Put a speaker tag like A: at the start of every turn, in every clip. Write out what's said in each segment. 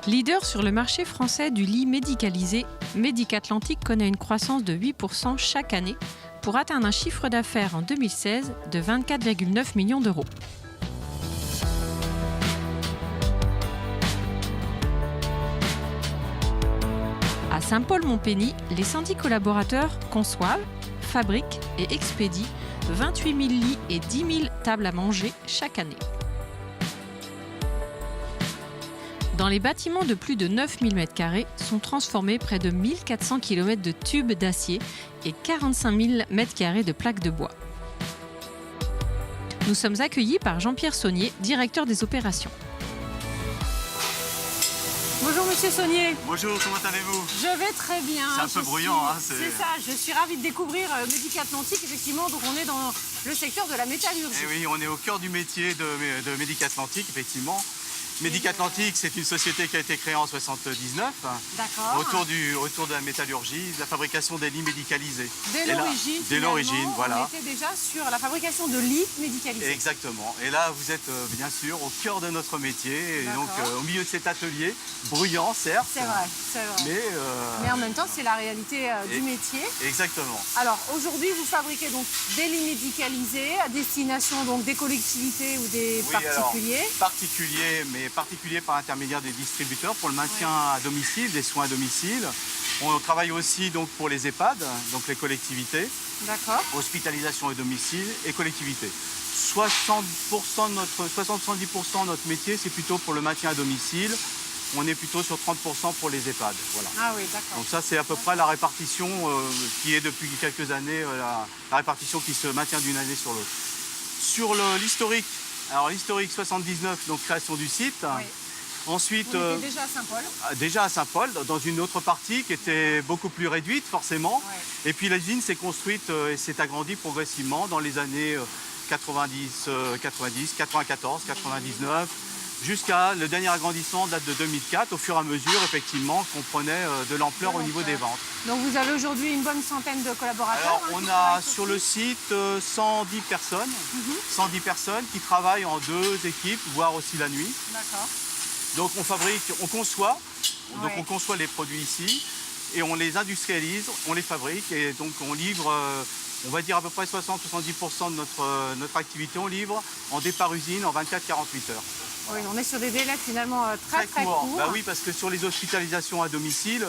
A: Leader sur le marché français du lit médicalisé, Médic-Atlantique connaît une croissance de 8% chaque année pour atteindre un chiffre d'affaires en 2016 de 24,9 millions d'euros. À Saint-Paul-Montpény, les 110 collaborateurs conçoivent, fabriquent et expédient 28 000 lits et 10 000 tables à manger chaque année. Dans les bâtiments de plus de 9 000 m² sont transformés près de 1400 km de tubes d'acier et 45 000 m² de plaques de bois. Nous sommes accueillis par Jean-Pierre Saunier, directeur des opérations. Bonjour Monsieur Saunier.
B: Bonjour, comment allez-vous?
A: Je vais très bien.
B: C'est un peu bruyant.
A: C'est ça, je suis ravie de découvrir Médic-Atlantique, effectivement, donc on est dans le secteur de la métallurgie.
B: Et oui, on est au cœur du métier de Médic-Atlantique, effectivement. Médic-Atlantique, c'est une société qui a été créée en 1979 autour de la métallurgie, de la fabrication des lits médicalisés.
A: Dès l'origine,
B: voilà.
A: On était déjà sur la fabrication de lits médicalisés.
B: Exactement. Et là, vous êtes bien sûr au cœur de notre métier, et donc au milieu de cet atelier, bruyant certes.
A: C'est vrai. Mais en même temps, c'est la réalité du métier.
B: Exactement.
A: Alors aujourd'hui, vous fabriquez donc des lits médicalisés à destination donc des collectivités ou des particuliers.
B: Particuliers par intermédiaire des distributeurs pour le maintien à domicile, des soins à domicile. On travaille aussi donc pour les EHPAD, donc les collectivités.
A: D'accord.
B: Hospitalisation à domicile et collectivités. 70% de notre métier, c'est plutôt pour le maintien à domicile. On est plutôt sur 30% pour les EHPAD. Voilà.
A: Ah oui, d'accord.
B: Donc ça, c'est à peu près la répartition qui est depuis quelques années, la répartition qui se maintient d'une année sur l'autre. Sur l'historique, alors l'historique 79, donc création du site.
A: Oui.
B: Ensuite,
A: vous étiez déjà à Saint-Paul.
B: Déjà à Saint-Paul, dans une autre partie qui était beaucoup plus réduite forcément.
A: Oui.
B: Et puis l'usine s'est construite et s'est agrandie progressivement dans les années 90, 94, 99, jusqu'à le dernier agrandissement date de 2004, au fur et à mesure effectivement qu'on prenait de l'ampleur au niveau des ventes.
A: Donc vous avez aujourd'hui une bonne centaine de collaborateurs.
B: Alors on a sur le site 110 personnes, 110 personnes qui travaillent en 2 équipes, voire aussi la nuit.
A: D'accord.
B: Donc on conçoit, donc on conçoit les produits ici et on les industrialise, on les fabrique et donc on livre, on va dire à peu près 60-70% de notre activité, on livre en départ usine en 24-48 heures.
A: Oui, on est sur des délais finalement très courts.
B: Bah oui, parce que sur les hospitalisations à domicile,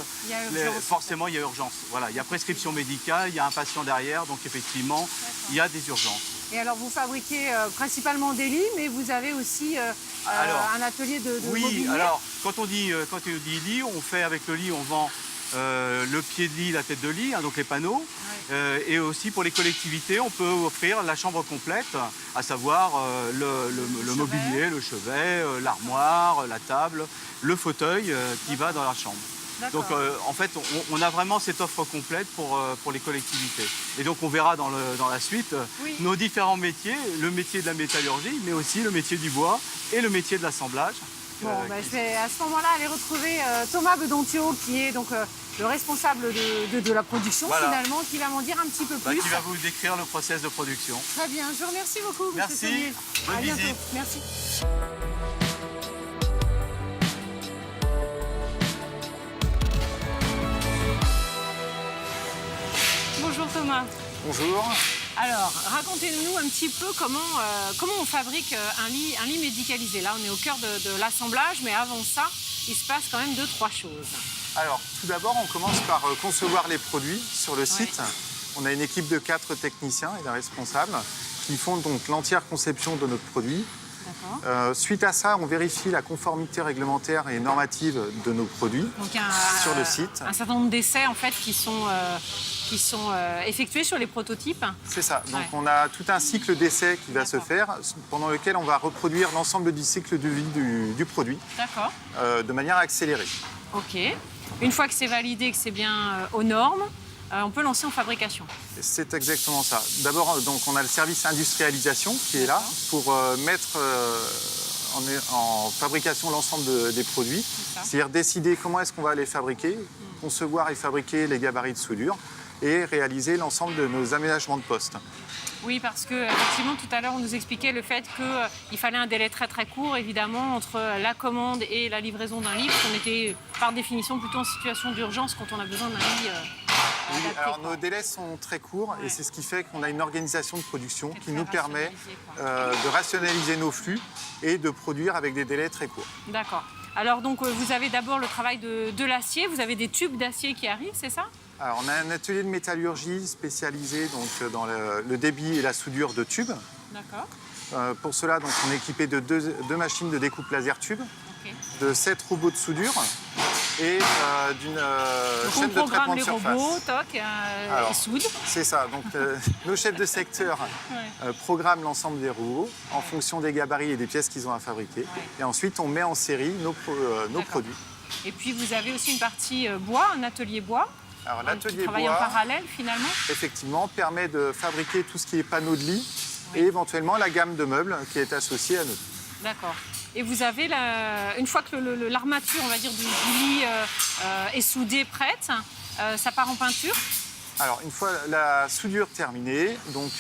B: forcément il y a urgence. Voilà, il y a prescription médicale, il y a un patient derrière, donc effectivement il y a des urgences.
A: Et alors vous fabriquez principalement des lits, mais vous avez aussi un atelier de mobilier.
B: Oui, alors quand on dit lit, on fait avec le lit, on vend le pied de lit, la tête de lit, donc les panneaux. Oui. Et aussi pour les collectivités, on peut offrir la chambre complète, à savoir le mobilier, le chevet, l'armoire, la table, le fauteuil qui va dans la chambre. Donc en fait, on a vraiment cette offre complète pour les collectivités. Et donc on verra dans la suite nos différents métiers, le métier de la métallurgie, mais aussi le métier du bois et le métier de l'assemblage.
A: Bon, je vais à ce moment-là aller retrouver Thomas Bedontio, qui est donc le responsable de la production finalement, qui va m'en dire un petit peu plus.
B: Qui va vous décrire le process de production.
A: Très bien, je vous remercie beaucoup. Monsieur Saunier.
B: Bonne visite.
A: Bientôt. Merci. Bonjour Thomas.
B: Bonjour.
A: Alors, racontez-nous un petit peu comment on fabrique un lit médicalisé. Là, on est au cœur de l'assemblage, mais avant ça, il se passe quand même 2-3 choses.
C: Alors, tout d'abord, on commence par concevoir les produits sur le site. On a une équipe de 4 techniciens et des responsables qui font donc l'entière conception de notre produit. Suite à ça, on vérifie la conformité réglementaire et normative de nos produits sur le site.
A: Un certain nombre d'essais en fait qui sont effectués sur les prototypes.
C: C'est ça. Donc on a tout un cycle d'essais qui va se faire, pendant lequel on va reproduire l'ensemble du cycle de vie du produit de manière accélérée.
A: Ok. Une fois que c'est validé, que c'est bien aux normes, on peut lancer en fabrication.
C: C'est exactement ça. D'abord, donc, on a le service industrialisation qui est là pour mettre en fabrication l'ensemble des produits. C'est-à-dire décider comment est-ce qu'on va les fabriquer, concevoir et fabriquer les gabarits de soudure et réaliser l'ensemble de nos aménagements de poste.
A: Oui, parce que effectivement, tout à l'heure, on nous expliquait le fait qu'il fallait un délai très très court, évidemment, entre la commande et la livraison d'un lit, parce qu'on était par définition plutôt en situation d'urgence quand on a besoin d'un lit
C: Oui,
A: adapté,
C: alors
A: quoi.
C: nos délais sont très courts et
A: Ouais.
C: c'est ce qui fait qu'on a une organisation de production
A: C'est
C: qui
A: très
C: nous permet
A: rationalisé, quoi.
C: de rationaliser nos flux et de produire avec des délais très courts.
A: D'accord. Alors donc, vous avez d'abord le travail de l'acier, vous avez des tubes d'acier qui arrivent, c'est ça?
C: Alors, on a un atelier de métallurgie spécialisé donc, dans le débit et la soudure de tubes.
A: D'accord.
C: Pour cela, donc, on est équipé de deux machines de découpe laser tube,
A: Ok.
C: de 7 robots de soudure et d'une
A: Donc on
C: chaîne de traitement
A: programme
C: de
A: les
C: surface.
A: robots, toc,
C: Alors,
A: ils soudent.
C: C'est ça. Donc, nos chefs de secteur programment l'ensemble des robots en fonction des gabarits et des pièces qu'ils ont à fabriquer.
A: Ouais.
C: Et ensuite, on met en série nos
A: D'accord.
C: produits.
A: Et puis vous avez aussi une partie bois, un atelier bois.
C: Alors,
A: Qui
C: l'atelier
A: travaille en
C: bois,
A: parallèle finalement.
C: effectivement, permet de fabriquer tout ce qui est panneaux de lit et éventuellement la gamme de meubles qui est associée à nous.
A: D'accord. Et vous avez, une fois que l'armature, on va dire, du lit est soudée, prête, ça part en peinture.
C: Alors, une fois la soudure terminée, donc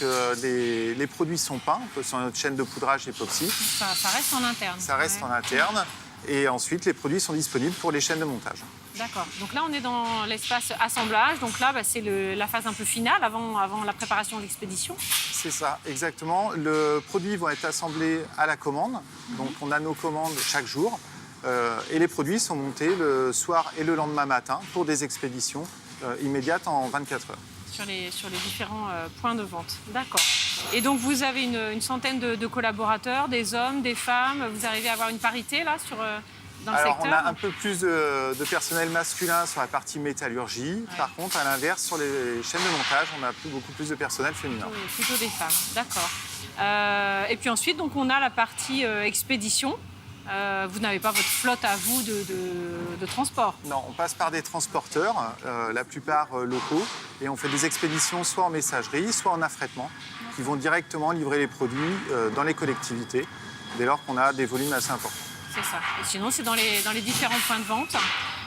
C: les produits sont peints sur notre chaîne de poudrage époxy.
A: Ça reste en interne.
C: Ça reste
A: Ouais.
C: en interne. Et ensuite, les produits sont disponibles pour les chaînes de montage.
A: D'accord. Donc là, on est dans l'espace assemblage. Donc là, c'est la phase un peu finale avant la préparation de l'expédition.
C: C'est ça, exactement. Le produit va être assemblé à la commande. Donc, on a nos commandes chaque jour. Et les produits sont montés le soir et le lendemain matin pour des expéditions immédiates en 24 heures.
A: Sur les différents points de vente. D'accord. Et donc, vous avez une centaine de collaborateurs, des hommes, des femmes. Vous arrivez à avoir une parité, là, dans le
C: Alors,
A: secteur?
C: on a un peu plus de personnel masculin sur la partie métallurgie.
A: Ouais.
C: Par contre, à l'inverse, sur les chaînes de montage, on a beaucoup plus de personnel féminin.
A: Plutôt des femmes, d'accord. Et puis ensuite, donc, on a la partie expédition. Vous n'avez pas votre flotte à vous de transport.
C: Non, on passe par des transporteurs, la plupart locaux, et on fait des expéditions soit en messagerie, soit en affrètement, qui vont directement livrer les produits dans les collectivités, dès lors qu'on a des volumes assez importants.
A: C'est ça. Et sinon, c'est dans les différents points de vente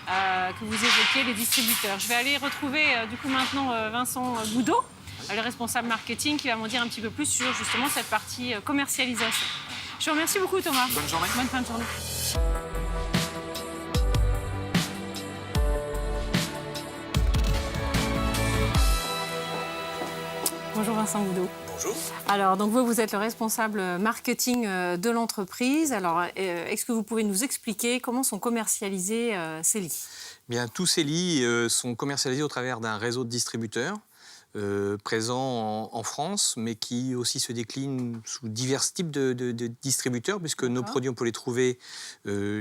A: que vous évoquiez, les distributeurs. Je vais aller retrouver du coup maintenant Vincent Boudot, le responsable marketing, qui va m'en dire un petit peu plus sur justement cette partie commercialisation. Je vous remercie beaucoup, Thomas.
C: Bonne journée.
A: Bonne fin de journée. Bonjour Vincent Boudot.
D: Bonjour.
A: Alors, donc vous êtes le responsable marketing de l'entreprise. Alors, est-ce que vous pouvez nous expliquer comment sont commercialisés ces lits?
D: Bien, tous ces lits sont commercialisés au travers d'un réseau de distributeurs présents en France, mais qui aussi se déclinent sous divers types de distributeurs, puisque nos produits, on peut les trouver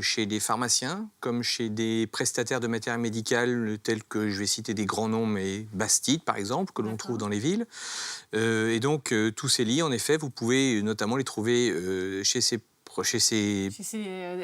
D: chez des pharmaciens, comme chez des prestataires de matériel médical, tels que, je vais citer des grands noms, mais Bastide, par exemple, que l'on trouve dans les villes. Et donc, tous ces lits, en effet, vous pouvez notamment les trouver chez ces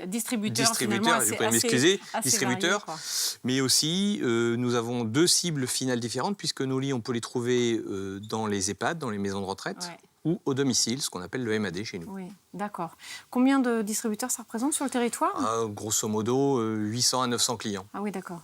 A: distributeurs, finalement,
D: vous pouvez m'excuser,
A: assez
D: distributeurs,
A: variés, quoi.
D: mais aussi nous avons deux cibles finales différentes, puisque nos lits, on peut les trouver dans les EHPAD, dans les maisons de retraite, ou au domicile, ce qu'on appelle le MAD chez nous.
A: Oui, d'accord. Combien de distributeurs ça représente sur le territoire?
D: Grosso modo, 800 à 900 clients.
A: Ah oui, d'accord.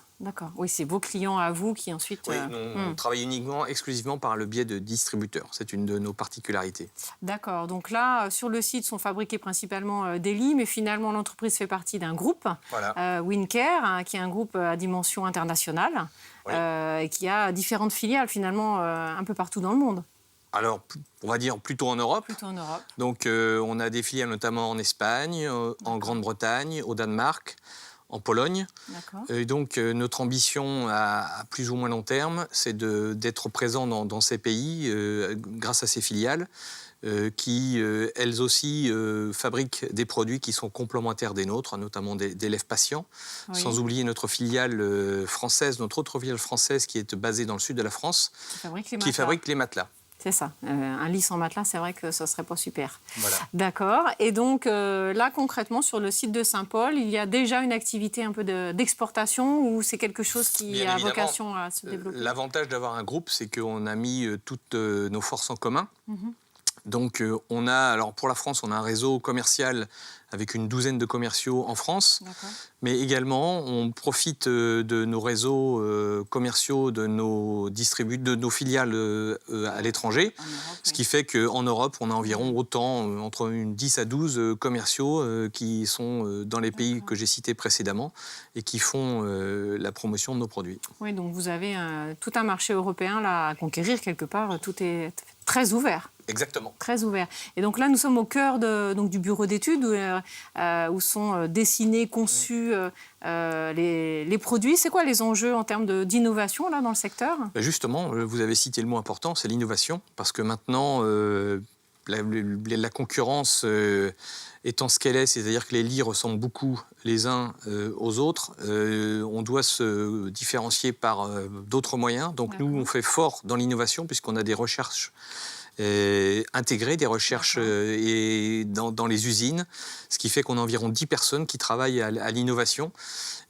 A: Oui, c'est vos clients à vous qui ensuite...
D: Oui, on travaille exclusivement par le biais de distributeurs. C'est une de nos particularités.
A: D'accord. Donc là, sur le site, sont fabriqués principalement des lits, mais finalement, l'entreprise fait partie d'un groupe,
D: Voilà.
A: Wincare, qui est un groupe à dimension internationale, et qui a différentes filiales, finalement, un peu partout dans le monde.
D: Alors, on va dire plutôt en Europe.
A: Plutôt en Europe.
D: Donc, on a des filiales notamment en Espagne, en Grande-Bretagne, au Danemark, en Pologne. Et donc, notre ambition à plus ou moins long terme, c'est d'être présent dans ces pays grâce à ces filiales qui, elles aussi, fabriquent des produits qui sont complémentaires des nôtres, notamment des lèvres patients. Sans oublier notre filiale française, notre autre filiale française qui est basée dans le sud de la France, qui fabrique les matelas.
A: C'est ça. Un lit sans matelas, c'est vrai que ça ne serait pas super.
D: Voilà.
A: D'accord. Et donc, là, concrètement, sur le site de Saint-Paul, il y a déjà une activité un peu d'exportation ou c'est quelque chose qui a vocation à se développer?
D: L'avantage d'avoir un groupe, c'est qu'on a mis toutes nos forces en commun. Donc, on a, alors pour la France, on a un réseau commercial avec une douzaine de commerciaux en France.
A: D'accord.
D: Mais également, on profite de nos réseaux commerciaux, de nos filiales à l'étranger. Ce qui fait qu'en Europe, on a environ autant, entre 10 à 12 commerciaux qui sont dans les pays que j'ai cités précédemment et qui font la promotion de nos produits.
A: Oui, donc vous avez tout un marché européen là, à conquérir quelque part. Tout est très ouvert.
D: Exactement.
A: Très ouvert. Et donc là, nous sommes au cœur du bureau d'études où sont dessinés, conçus les produits. C'est quoi les enjeux en termes d'innovation là, dans le secteur ?
D: Justement, vous avez cité le mot important, c'est l'innovation. Parce que maintenant, la concurrence étant ce qu'elle est, c'est-à-dire que les lits ressemblent beaucoup les uns aux autres, on doit se différencier par d'autres moyens. Donc nous, on fait fort dans l'innovation puisqu'on a des recherches intégrées, des recherches dans les usines, ce qui fait qu'on a environ 10 personnes qui travaillent à l'innovation.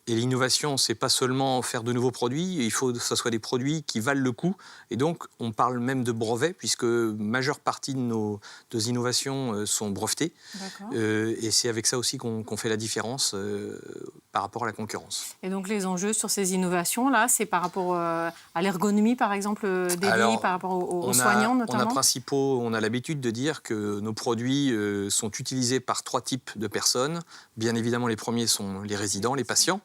D: Et l'innovation, c'est pas seulement faire de nouveaux produits, il faut que ce soit des produits qui valent le coup. Et donc, on parle même de brevets, puisque majeure partie de nos innovations sont brevetées. Et c'est avec ça aussi qu'on fait la différence par rapport à la concurrence.
A: Et donc, les enjeux sur ces innovations-là, c'est par rapport à l'ergonomie, par exemple, des lits, par rapport aux soignants, notamment ?
D: On a l'habitude de dire que nos produits sont utilisés par 3 types de personnes. Bien évidemment, les premiers sont les résidents, les patients,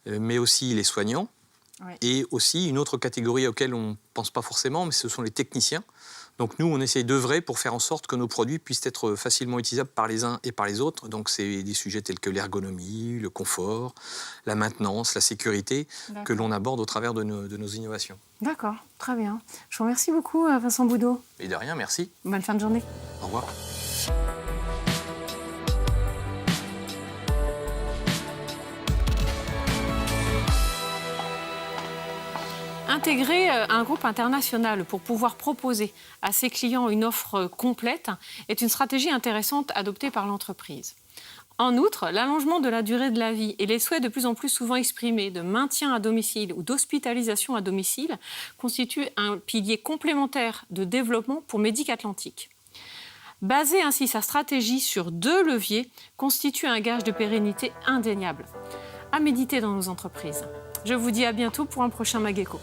D: mais aussi les soignants. Oui. Et aussi une autre catégorie auquel on ne pense pas forcément, mais ce sont les techniciens. Donc nous, on essaye d'œuvrer pour faire en sorte que nos produits puissent être facilement utilisables par les uns et par les autres. Donc c'est des sujets tels que l'ergonomie, le confort, la maintenance, la sécurité, que l'on aborde au travers de nos innovations.
A: D'accord, très bien. Je vous remercie beaucoup, Vincent Boudot.
D: Et de rien, merci.
A: Bonne fin de journée.
D: Au revoir.
A: Intégrer un groupe international pour pouvoir proposer à ses clients une offre complète est une stratégie intéressante adoptée par l'entreprise. En outre, l'allongement de la durée de la vie et les souhaits de plus en plus souvent exprimés de maintien à domicile ou d'hospitalisation à domicile constituent un pilier complémentaire de développement pour Médic-Atlantique. Baser ainsi sa stratégie sur 2 leviers constitue un gage de pérennité indéniable. À méditer dans nos entreprises. Je vous dis à bientôt pour un prochain Mageco.